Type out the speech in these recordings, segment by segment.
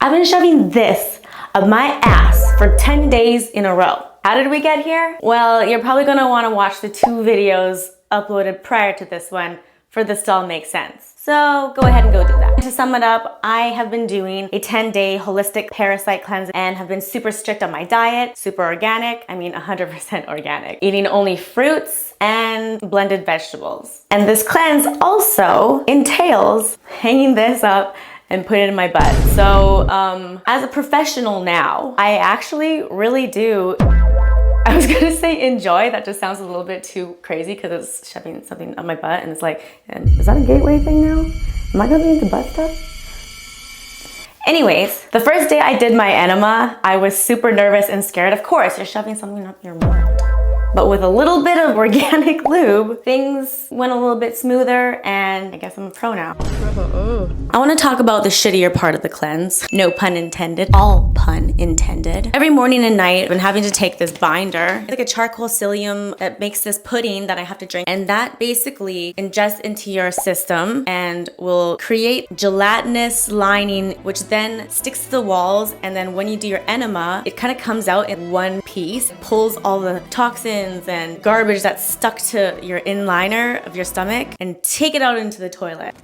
I've been shoving this up my ass for 10 days in a row. How did we get here? Well, you're probably gonna wanna watch the 2 videos uploaded prior to this one for this to all make sense. So go ahead and go do that. To sum it up, I have been doing a 10-day holistic parasite cleanse and have been super strict on my diet, super organic, 100% organic, eating only fruits and blended vegetables. And this cleanse also entails hanging this up and put it in my butt. So as a professional now, I actually really do, I was gonna say enjoy, that just sounds a little bit too crazy because it's shoving something up my butt and it's like, is that a gateway thing now? Am I gonna be into butt stuff? Anyways, the first day I did my enema, I was super nervous and scared. Of course, you're shoving something up your butt. But with a little bit of organic lube, things went a little bit smoother and I guess I'm a pro now. I want to talk about the shittier part of the cleanse. No pun intended. All pun intended. Every morning and night, I've been having to take this binder. It's like a charcoal psyllium that makes this pudding that I have to drink. And that basically ingests into your system and will create gelatinous lining, which then sticks to the walls. And then when you do your enema, it kind of comes out in one piece, pulls all the toxins and garbage that's stuck to your inliner of your stomach and take it out into the toilet.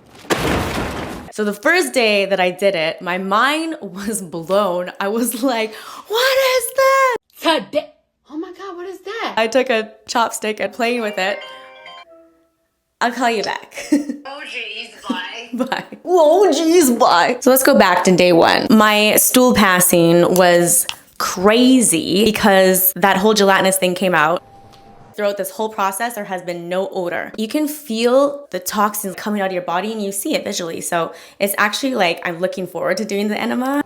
So the first day that I did it, my mind was blown. I was like, what is that? Oh my God, what is that? I took a chopstick and playing with it. I'll call you back. Oh geez, bye. Bye. Whoa, geez, bye. So let's go back to day 1. My stool passing was crazy because that whole gelatinous thing came out. Throughout this whole process, there has been no odor. You can feel the toxins coming out of your body and you see it visually. So it's actually like I'm looking forward to doing the enema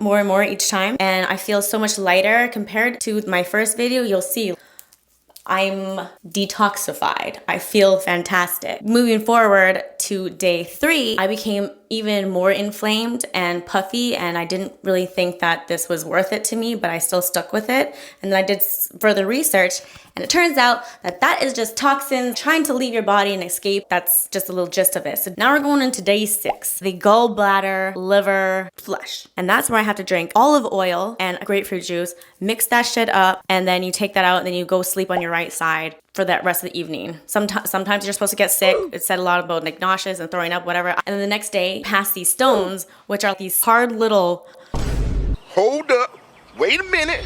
more and more each time. And I feel so much lighter compared to my first video. You'll see I'm detoxified. I feel fantastic. Moving forward to day 3, I became even more inflamed and puffy, and I didn't really think that this was worth it to me, but I still stuck with it. And then I did further research, and it turns out that that is just toxins trying to leave your body and escape. That's just a little gist of it. So now we're going into day 6, the gallbladder, liver, flush. And that's where I have to drink olive oil and grapefruit juice, mix that shit up, and then you take that out and then you go sleep on your right side for that rest of the evening. Sometimes you're supposed to get sick. It said a lot about like nauseous and throwing up, whatever. And then the next day, pass these stones, which are these hard little... Hold up. Wait a minute.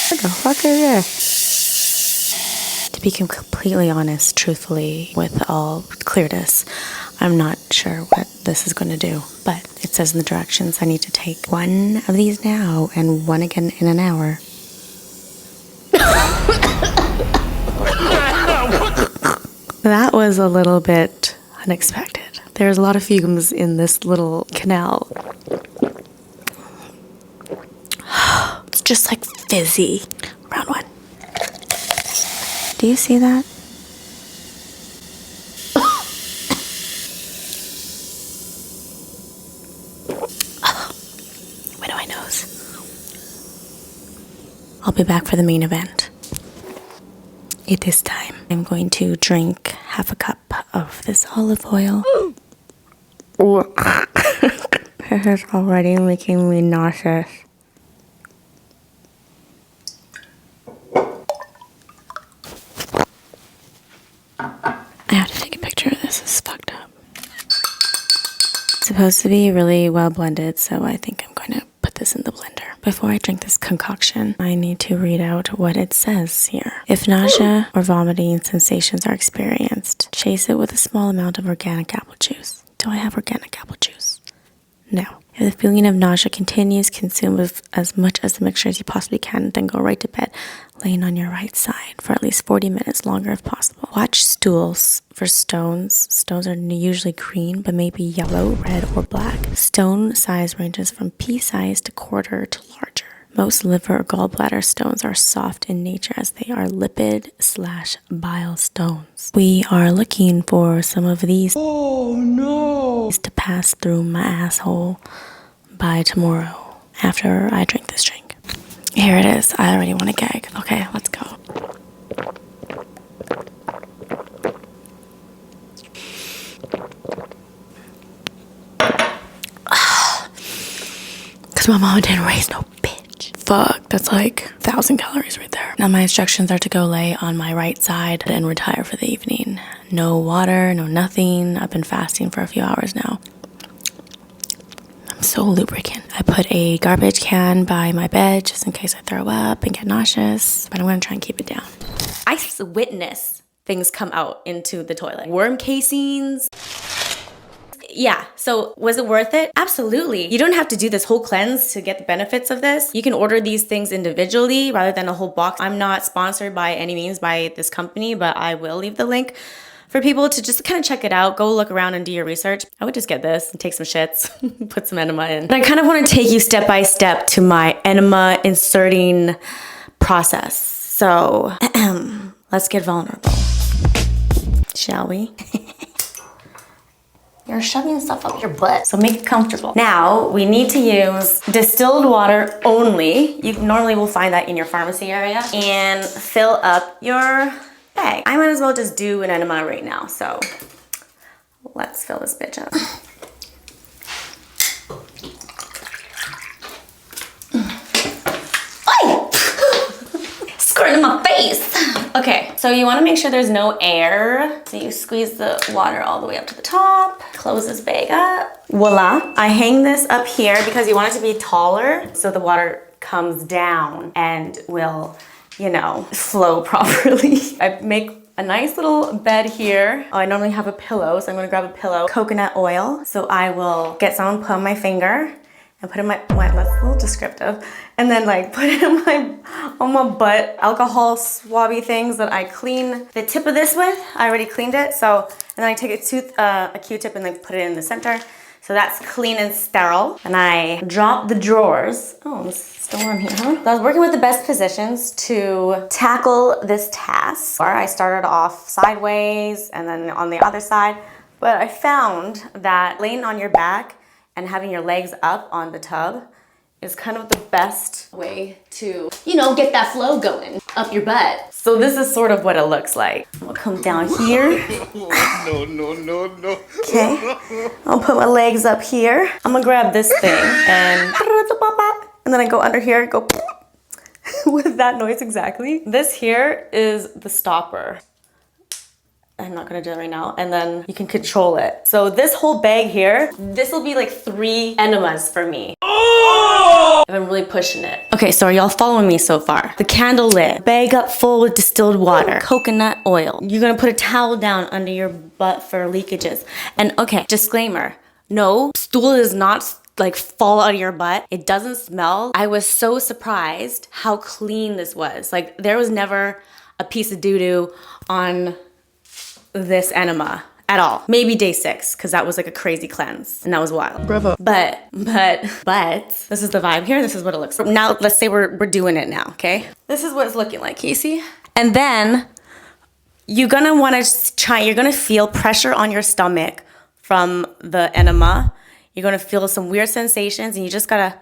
What the fuck is this? To be completely honest, truthfully, with all clearness, I'm not sure what this is going to do, but it says in the directions I need to take 1 of these now and 1 again in an hour. That was a little bit unexpected. There's a lot of fumes in this little canal. It's just like fizzy. Round 1. Do you see that? Where do I nose? I'll be back for the main event. It is time. I'm going to drink half a cup of this olive oil. This is already making me nauseous. I have to take a picture of this. This is fucked up. It's supposed to be really well blended, so I think I'm going to put this in the blender. Before I drink this concoction, I need to read out what it says here. If nausea or vomiting sensations are experienced, chase it with a small amount of organic apple juice. Do I have organic apple juice? No. If the feeling of nausea continues, consume as much as the mixture as you possibly can, then go right to bed, laying on your right side for at least 40 minutes longer if possible. Watch stools for stones. Stones are usually green, but maybe yellow, red, or black. Stone size ranges from pea size to quarter to larger. Most liver or gallbladder stones are soft in nature as they are lipid/bile stones. We are looking for some of these to pass through my asshole by tomorrow after I drink this drink. Here it is. I already want to gag. Okay, let's go. So my mama didn't raise no bitch. Fuck, that's like 1,000 calories right there. Now my instructions are to go lay on my right side and retire for the evening. No water, no nothing. I've been fasting for a few hours now. I'm so lubricant. I put a garbage can by my bed just in case I throw up and get nauseous, but I'm gonna try and keep it down. I witness things come out into the toilet. Worm casings. Yeah, so was it worth it? Absolutely. You don't have to do this whole cleanse to get the benefits of this. You can order these things individually rather than a whole box. I'm not sponsored by any means by this company, but I will leave the link for people to just kind of check it out. Go look around and do your research. I would just get this and take some shits, put some enema in. But I kind of want to take you step by step to my enema inserting process. So let's get vulnerable, shall we? You're shoving stuff up your butt, so make it comfortable. Now, we need to use distilled water only. You normally will find that in your pharmacy area. And fill up your bag. I might as well just do an enema right now, so let's fill this bitch up. Squirt in my face. Okay, so you wanna make sure there's no air. So you squeeze the water all the way up to the top, close this bag up. Voila, I hang this up here because you want it to be taller so the water comes down and will, you know, flow properly. I make a nice little bed here. Oh, I normally have a pillow, so I'm gonna grab a pillow. Coconut oil. So I will get some, put on my finger, and put it in my, that's a little descriptive. And then like put it in on my butt. Alcohol swabby things that I clean the tip of this with. I already cleaned it. So, and then I take a Q-tip and like put it in the center. So that's clean and sterile. And I drop the drawers. Oh, it's still warm here, huh? So I was working with the best positions to tackle this task. I started off sideways and then on the other side. But I found that laying on your back and having your legs up on the tub is kind of the best way to, you know, get that flow going up your butt. So this is sort of what it looks like. I'm gonna come down here. No. Okay, I'll put my legs up here. I'm gonna grab this thing and then I go under here, go with that noise exactly. This here is the stopper. I'm not gonna do it right now. And then you can control it. So this whole bag here, this will be like 3 enemas for me. Oh! If I'm really pushing it. Okay, so are y'all following me so far? The candle lit, bag up full with distilled water, coconut oil. You're gonna put a towel down under your butt for leakages. And okay, disclaimer, no, stool does not like fall out of your butt. It doesn't smell. I was so surprised how clean this was. Like there was never a piece of doo-doo on this enema at all. Maybe day 6, because that was like a crazy cleanse and that was wild. Bravo. But this is the vibe here. This is what it looks like. Now let's say we're doing it now, okay? This is what it's looking like, Casey. And then you're gonna wanna try, you're gonna feel pressure on your stomach from the enema. You're gonna feel some weird sensations and you just gotta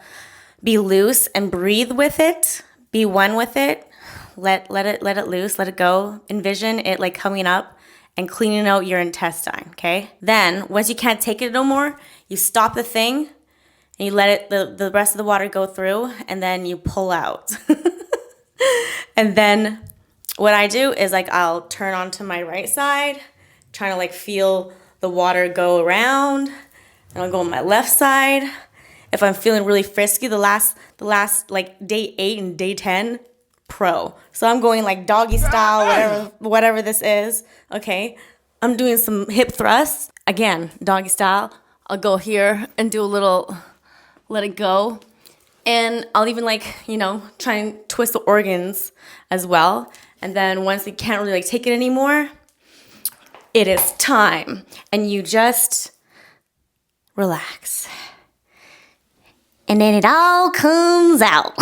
be loose and breathe with it. Be one with it. Let it loose, let it go. Envision it like coming up and cleaning out your intestine, okay? Then, once you can't take it no more, you stop the thing and you let it, the rest of the water go through and then you pull out. And then what I do is like, I'll turn onto my right side, trying to like feel the water go around, and I'll go on my left side. If I'm feeling really frisky, the last like day 8 and day 10, pro. So I'm going like doggy style, whatever this is. Okay, I'm doing some hip thrusts. Again, doggy style. I'll go here and do a little, let it go. And I'll even like, you know, try and twist the organs as well. And then once you can't really like take it anymore, it is time. And you just relax. And then it all comes out.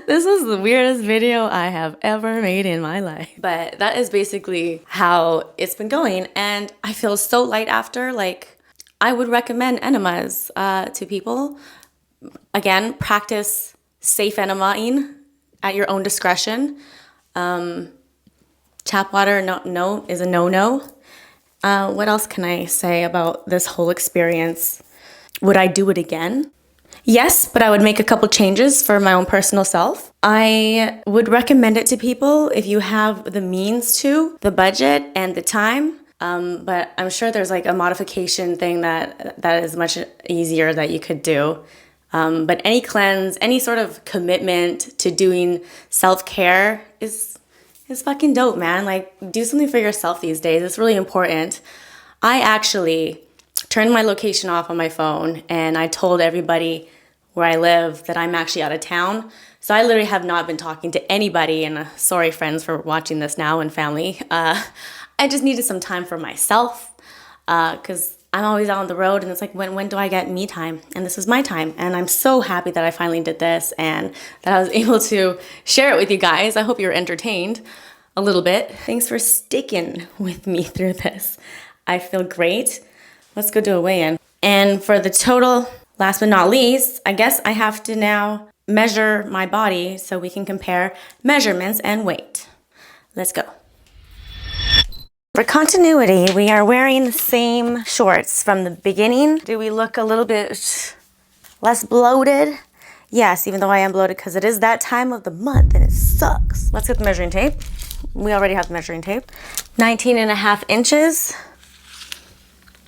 This is the weirdest video I have ever made in my life. But that is basically how it's been going. And I feel so light after. Like, I would recommend enemas to people. Again, practice safe enemaing at your own discretion. Tap water is a no-no. What else can I say about this whole experience? Would I do it again? Yes, but I would make a couple changes for my own personal self. I would recommend it to people if you have the means to, the budget and the time. But I'm sure there's like a modification thing that is much easier that you could do. But any cleanse, any sort of commitment to doing self-care is fucking dope, man. Like, do something for yourself these days. It's really important. I actually turned my location off on my phone and I told everybody where I live that I'm actually out of town. So I literally have not been talking to anybody, and sorry friends for watching this now and family. I just needed some time for myself because I'm always out on the road and it's like, when do I get me time? And this is my time. And I'm so happy that I finally did this and that I was able to share it with you guys. I hope you're entertained a little bit. Thanks for sticking with me through this. I feel great. Let's go do a weigh-in. And for the total, last but not least, I guess I have to now measure my body so we can compare measurements and weight. Let's go. For continuity, we are wearing the same shorts from the beginning. Do we look a little bit less bloated? Yes, even though I am bloated because it is that time of the month and it sucks. Let's get the measuring tape. We already have the measuring tape. 19.5 inches.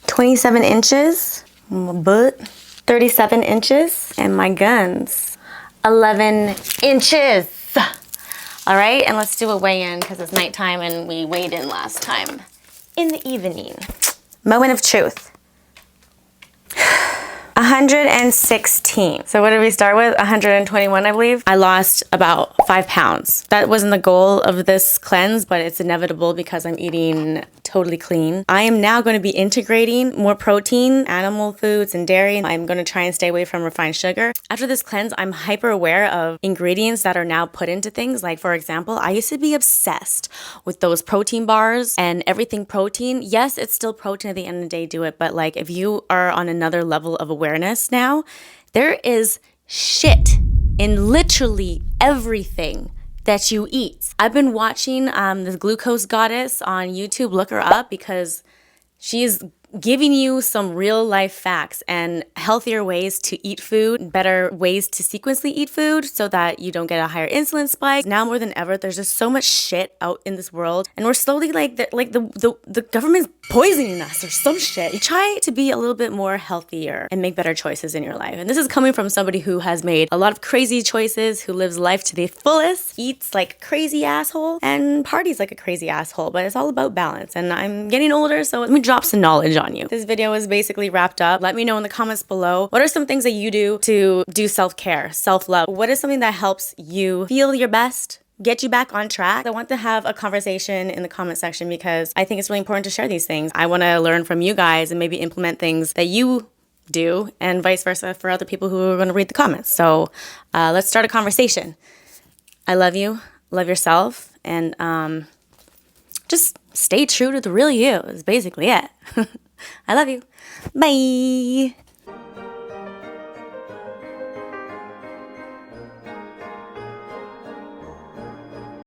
27 inches. My butt. 37 inches. And my guns. 11 inches. All right, and let's do a weigh-in because it's nighttime and we weighed in last time in the evening. Moment of truth. 116. So what did we start with? 121, I believe. I lost about 5 pounds. That wasn't the goal of this cleanse, but it's inevitable because I'm eating totally clean. I am now going to be integrating more protein, animal foods, and dairy. I'm going to try and stay away from refined sugar. After this cleanse, I'm hyper aware of ingredients that are now put into things. Like, for example, I used to be obsessed with those protein bars and everything protein. Yes, it's still protein at the end of the day, do it. But like, if you are on another level of awareness now, there is shit in literally everything that you eat. I've been watching the Glucose Goddess on YouTube. Look her up because she's giving you some real life facts and healthier ways to eat food, better ways to sequentially eat food so that you don't get a higher insulin spike. Now more than ever, there's just so much shit out in this world, and we're slowly the government's poisoning us or some shit. You try to be a little bit more healthier and make better choices in your life. And this is coming from somebody who has made a lot of crazy choices, who lives life to the fullest, eats like a crazy asshole, and parties like a crazy asshole. But it's all about balance. And I'm getting older, so let me drop some knowledge on you. This video is basically wrapped up. Let me know in the comments below, what are some things that you do to do self-care, self-love? What is something that helps you feel your best, get you back on track? I want to have a conversation in the comment section because I think it's really important to share these things. I want to learn from you guys and maybe implement things that you do and vice versa for other people who are going to read the comments. So let's start a conversation. I love you, love yourself, and just stay true to the real you is basically it. I love you. Bye.